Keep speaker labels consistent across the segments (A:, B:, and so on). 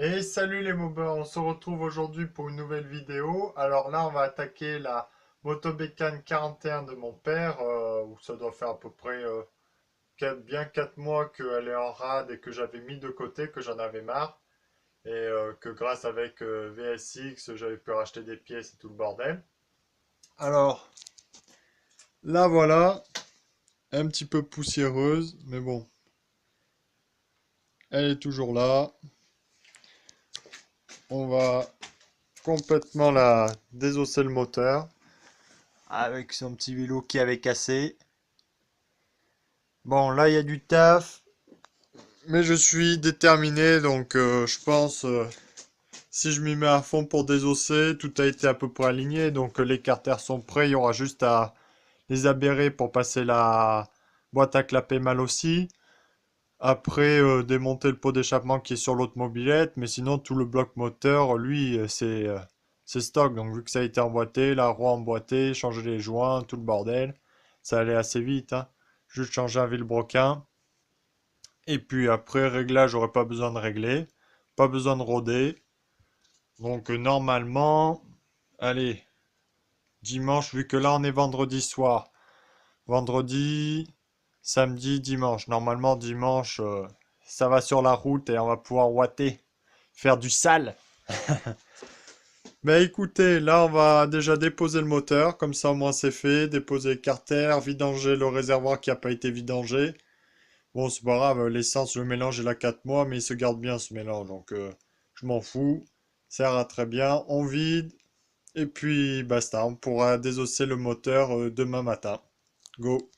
A: Et salut les mobers, on se retrouve aujourd'hui pour une nouvelle vidéo. Alors là, on va attaquer la Moto Bécane 41 de mon père, où ça doit faire à peu près bien 4 mois qu'elle est en rade et que j'avais mis de côté, que j'en avais marre. Et que grâce avec VSX, j'avais pu racheter des pièces et tout le bordel. Alors, là voilà, un petit peu poussiéreuse, mais bon, elle est toujours là. On va complètement la désosser le moteur. Avec son petit vélo qui avait cassé. Bon, là, il y a du taf, mais je suis déterminé, donc je pense, si je m'y mets à fond pour désosser, tout a été à peu près aligné, donc les carters sont prêts, il y aura juste à les aberrer pour passer la boîte à clapper mal aussi. Après, démonter le pot d'échappement qui est sur l'autre mobilette, mais sinon, tout le bloc moteur, lui, c'est stock, donc vu que ça a été emboîté, la roue emboîtée, changer les joints, tout le bordel, ça allait assez vite, hein. Juste changer un vilebrequin. Et puis après, réglage, j'aurais pas besoin de régler. Pas besoin de roder. Donc normalement, allez, dimanche, vu que là on est vendredi soir. Vendredi, samedi, dimanche. Normalement, dimanche, ça va sur la route et on va pouvoir ouatter. Faire du sale. Mais écoutez, là on va déjà déposer le moteur. Comme ça au moins c'est fait. Déposer le carter, vidanger le réservoir qui n'a pas été vidangé. Bon, c'est pas grave, l'essence, le mélange, il a 4 mois, mais il se garde bien ce mélange, donc je m'en fous. Ça ira très bien, on vide, et puis basta, on pourra désosser le moteur demain matin. Go!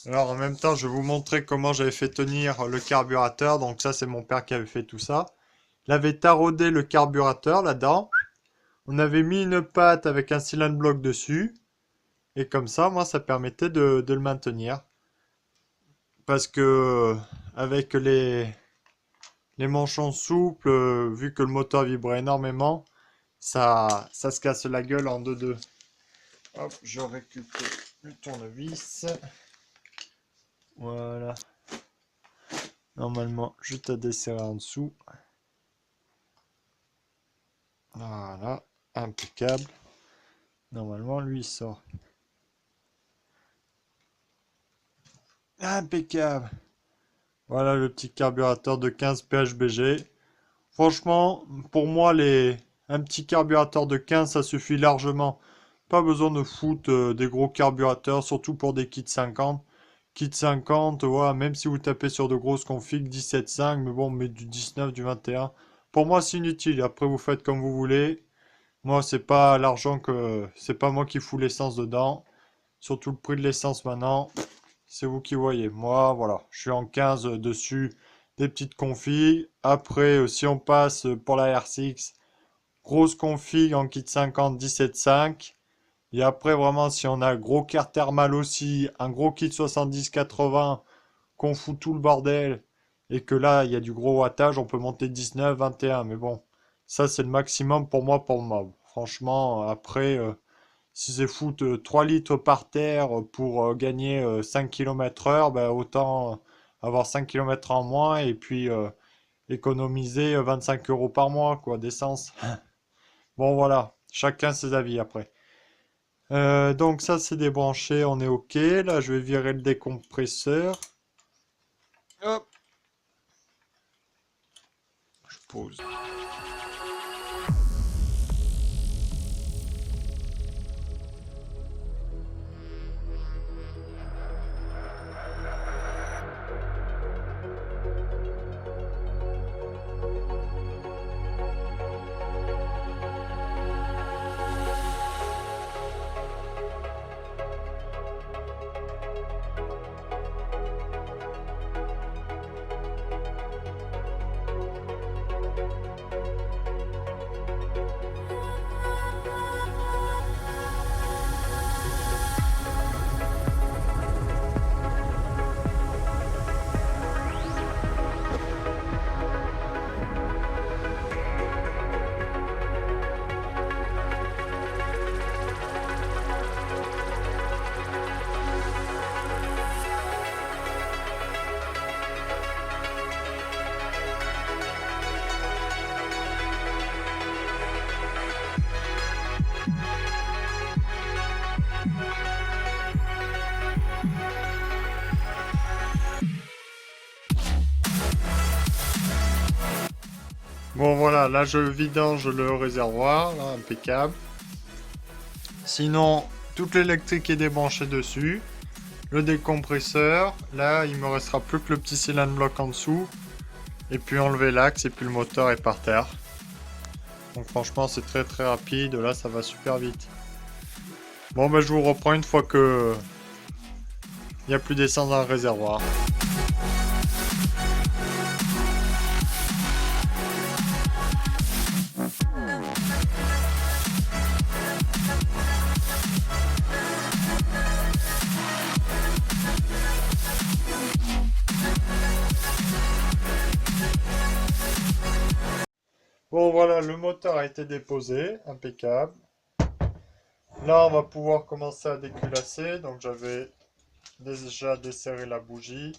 A: Alors en même temps, je vais vous montrer comment j'avais fait tenir le carburateur. Donc ça, c'est mon père qui avait fait tout ça. Il avait taraudé le carburateur là-dedans. On avait mis une patte avec un cylindre bloc dessus. Et comme ça, moi, ça permettait de le maintenir. Parce que avec les manchons souples, vu que le moteur vibrait énormément, ça se casse la gueule en deux. Hop, je récupère le tournevis. Voilà. Normalement, juste à desserrer en dessous. Voilà, impeccable. Normalement, lui, il sort. Impeccable. Voilà le petit carburateur de 15 PHBG. Franchement, pour moi, un petit carburateur de 15, ça suffit largement. Pas besoin de foutre des gros carburateurs, surtout pour des kits 50. Kit 50, voilà, même si vous tapez sur de grosses configs, 17.5, mais bon, mais du 19, du 21. Pour moi, c'est inutile. Après, vous faites comme vous voulez. Moi, c'est pas l'argent que... C'est pas moi qui fous l'essence dedans. Surtout le prix de l'essence maintenant. C'est vous qui voyez. Moi, voilà, je suis en 15 dessus des petites configs. Après, si on passe pour la R6, grosse config en kit 50, 17.5. Et après, vraiment, si on a un gros carte thermal aussi, un gros kit 70-80, qu'on fout tout le bordel, et que là, il y a du gros wattage, on peut monter 19, 21. Mais bon, ça, c'est le maximum pour moi, pour le mob. Franchement, après, si c'est foutre 3 litres par terre pour gagner 5 km/h, ben, autant avoir 5 km en moins et puis économiser 25 euros par mois, quoi, d'essence. Bon, voilà, chacun ses avis après. Donc ça c'est débranché, on est OK. Là je vais virer le décompresseur. Hop, je pose. Bon voilà, là je vidange le réservoir, là, impeccable. Sinon, toute l'électrique est débranchée dessus. Le décompresseur, là il me restera plus que le petit cylindre bloc en dessous. Et puis enlever l'axe et puis le moteur est par terre. Donc franchement c'est très très rapide, là ça va super vite. Bon ben je vous reprends une fois que il n'y a plus d'essence dans le réservoir. Bon voilà, le moteur a été déposé, impeccable. Là on va pouvoir commencer à déculasser, donc j'avais déjà desserré la bougie.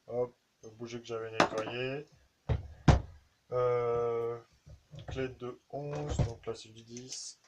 A: Hop, la bougie que j'avais nettoyée. Euh, Clé de 11, donc là c'est du 10.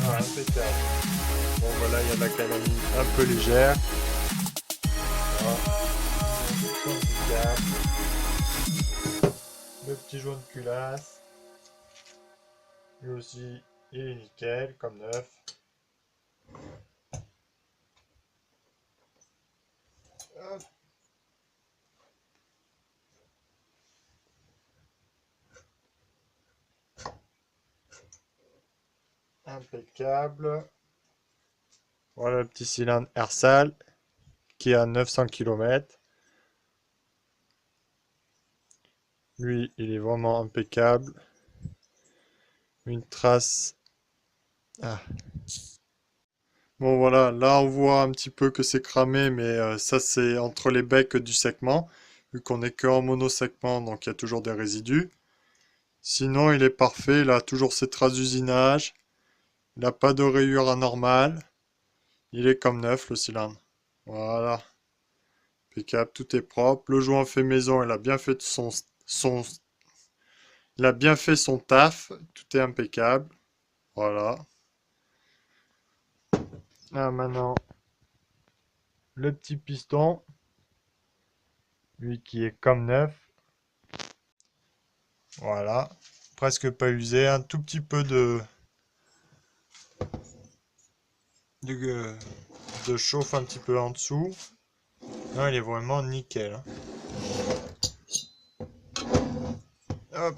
A: Ah, impeccable. Bon voilà, il y a la calamine un peu légère. Voilà. Le petit jaune culasse. Lui aussi, il est nickel, comme neuf. Hop. Impeccable. Voilà le petit cylindre Ersal qui est à 900 km. Lui, il est vraiment impeccable. Une trace. Ah. Bon voilà, là on voit un petit peu que c'est cramé, mais ça c'est entre les becs du segment. Vu qu'on est que en monosegment, donc il y a toujours des résidus. Sinon, il est parfait, il a toujours ses traces d'usinage. Il n'a pas de rayures anormales. Il est comme neuf le cylindre. Voilà. Impeccable, tout est propre. Le joint fait maison, il a bien fait il a bien fait son taf. Tout est impeccable. Voilà. Là maintenant, le petit piston. Lui qui est comme neuf. Voilà. Presque pas usé. Un tout petit peu de, de chauffe un petit peu en dessous. Non, il est vraiment nickel, hein. Hop.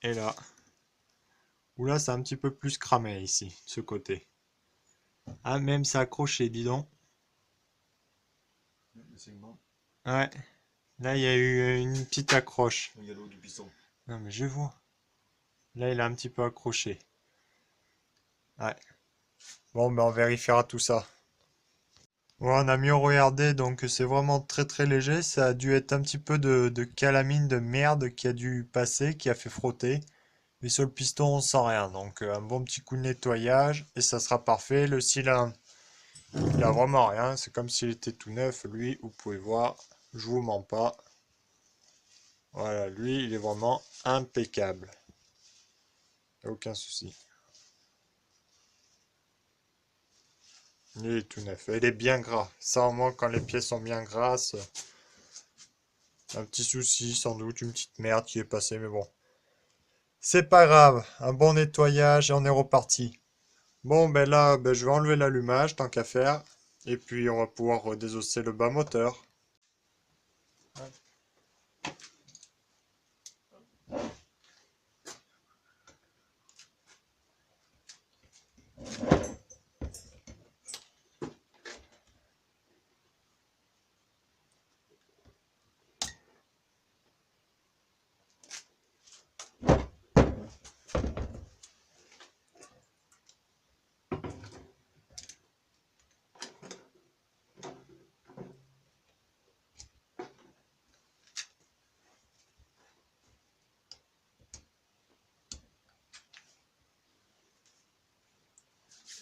A: Et là. Oula, c'est un petit peu plus cramé ici, de ce côté. Ah, même c'est accroché, dis donc. Ouais. Là, il y a eu une petite accroche.
B: Il y a l'eau du piston.
A: Non, mais je vois. Là, il a un petit peu accroché. Ouais. Bon, ben on vérifiera tout ça. Ouais, on a mieux regardé, donc c'est vraiment très très léger. Ça a dû être un petit peu de calamine de merde qui a dû passer, qui a fait frotter. Mais sur le piston, on sent rien. Donc un bon petit coup de nettoyage et ça sera parfait. Le cylindre, il a vraiment rien. C'est comme s'il était tout neuf. Lui, vous pouvez voir, je vous mens pas. Voilà, lui, il est vraiment impeccable. Aucun souci. Il est tout neuf. Et il est bien gras. Ça, au moins, quand les pièces sont bien grasses, un petit souci, sans doute, une petite merde qui est passée, mais bon. C'est pas grave. Un bon nettoyage et on est reparti. Bon, ben là, ben, je vais enlever l'allumage, tant qu'à faire. Et puis, on va pouvoir désosser le bas moteur.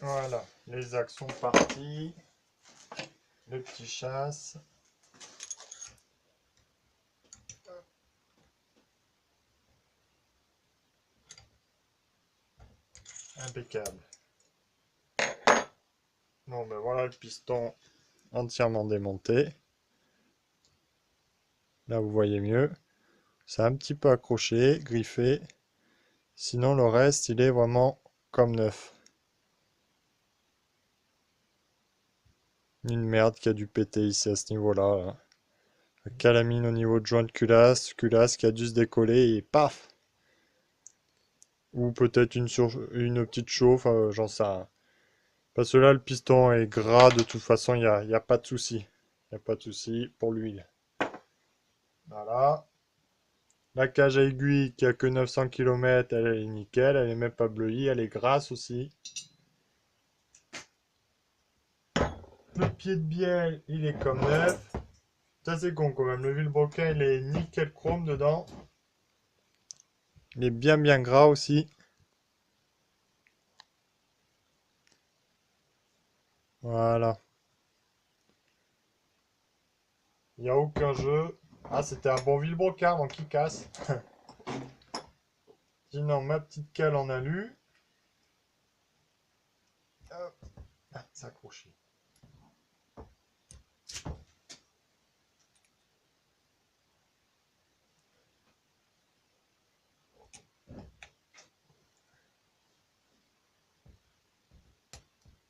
A: Voilà, les axes sont partis. Le petit chasse. Impeccable. Bon, ben voilà le piston entièrement démonté. Là, vous voyez mieux. C'est un petit peu accroché, griffé. Sinon, le reste, il est vraiment comme neuf. Une merde qui a dû péter ici à ce niveau-là. La calamine au niveau de joint de culasse qui a dû se décoller et paf! Ou peut-être une petite chauffe, j'en sais rien. Parce que là, le piston est gras, de toute façon, y a pas de souci. Il n'y a pas de souci pour l'huile. Voilà. La cage à aiguille qui a que 900 km, elle est nickel, elle est même pas bleuie, elle est grasse aussi. Le pied de bielle, il est comme neuf. Ça c'est con quand même, le vilebrequin il est nickel chrome dedans. Il est bien bien gras aussi. Voilà. Il n'y a aucun jeu. Ah, c'était un bon vilebrequin donc il casse. Sinon, ma petite cale en alu. Hop. Ah, c'est accroché.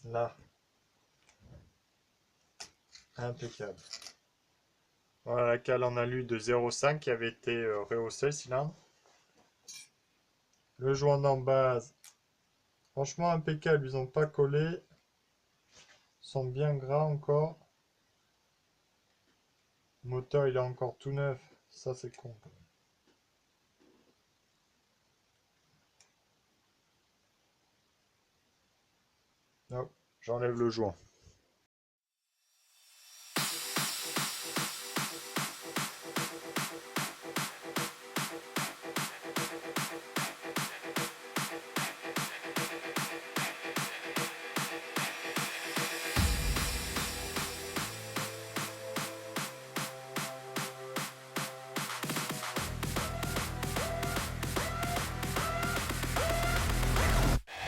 A: Là. Impeccable. Voilà la cale en alu de 0,5 qui avait été rehaussée le cylindre. Le joint d'en base. Franchement impeccable, ils n'ont pas collé. Ils sont bien gras encore. Le moteur il est encore tout neuf. Ça c'est con. Hop, j'enlève le joint.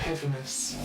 C: Goodness.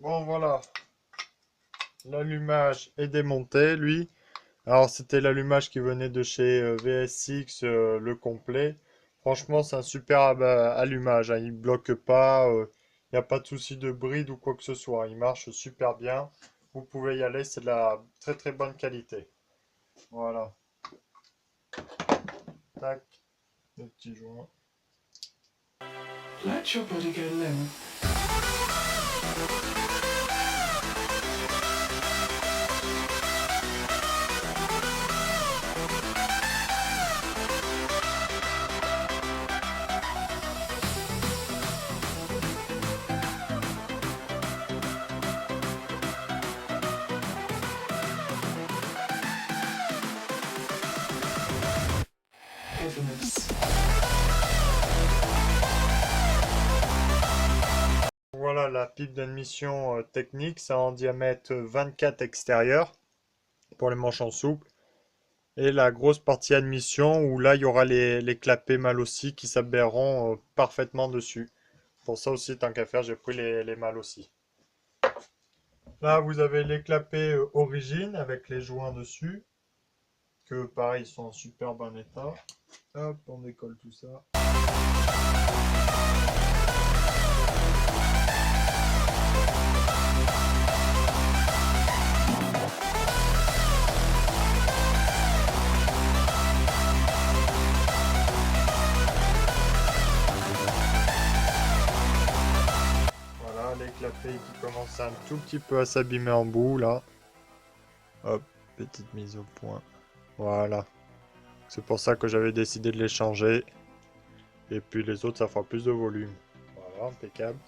A: Bon, voilà. L'allumage est démonté, lui. Alors, c'était l'allumage qui venait de chez VSX, le complet. Franchement, c'est un super allumage, hein. Il bloque pas, il n'y a pas de souci de bride ou quoi que ce soit. Il marche super bien. Vous pouvez y aller, c'est de la très très bonne qualité. Voilà. Tac, le petit joint.
B: Let your body go limp. Goodness.
A: Voilà la pipe d'admission technique, c'est en diamètre 24 extérieur pour les manches en souple. Et la grosse partie admission où là il y aura les clapets mâles aussi qui s'aberreront parfaitement dessus. Pour ça aussi, tant qu'à faire, j'ai pris les mâles aussi. Là vous avez les clapets origine avec les joints dessus. Que pareil, ils sont en super bon état. Hop, on décolle tout ça. Voilà, les clapets qui commencent un tout petit peu à s'abîmer en bout là. Hop, petite mise au point. Voilà. C'est pour ça que j'avais décidé de les changer. Et puis les autres, ça fera plus de volume. Voilà, impeccable.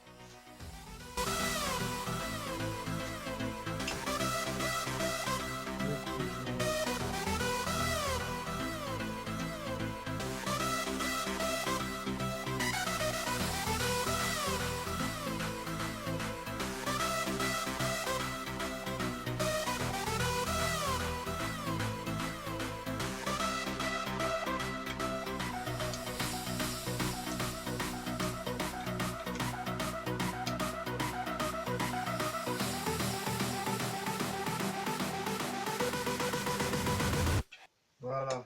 A: Voilà.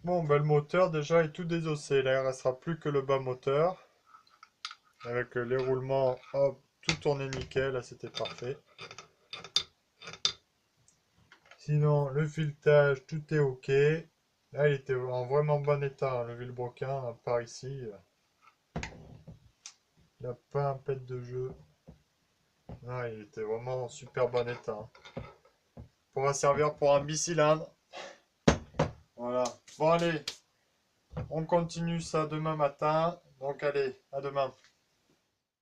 A: Bon, ben, le moteur déjà est tout désossé. Là, il ne restera plus que le bas moteur. Avec les roulements, hop, tout tournait nickel. Là, c'était parfait. Sinon, le filetage, tout est ok. Là, il était en vraiment bon état, hein, le vilebrequin, par ici. Il n'a pas un pet de jeu. Non, il était vraiment en super bon état, hein. Pourra servir pour un bicylindre. Voilà. Bon, allez, on continue ça demain matin. Donc, allez, à demain.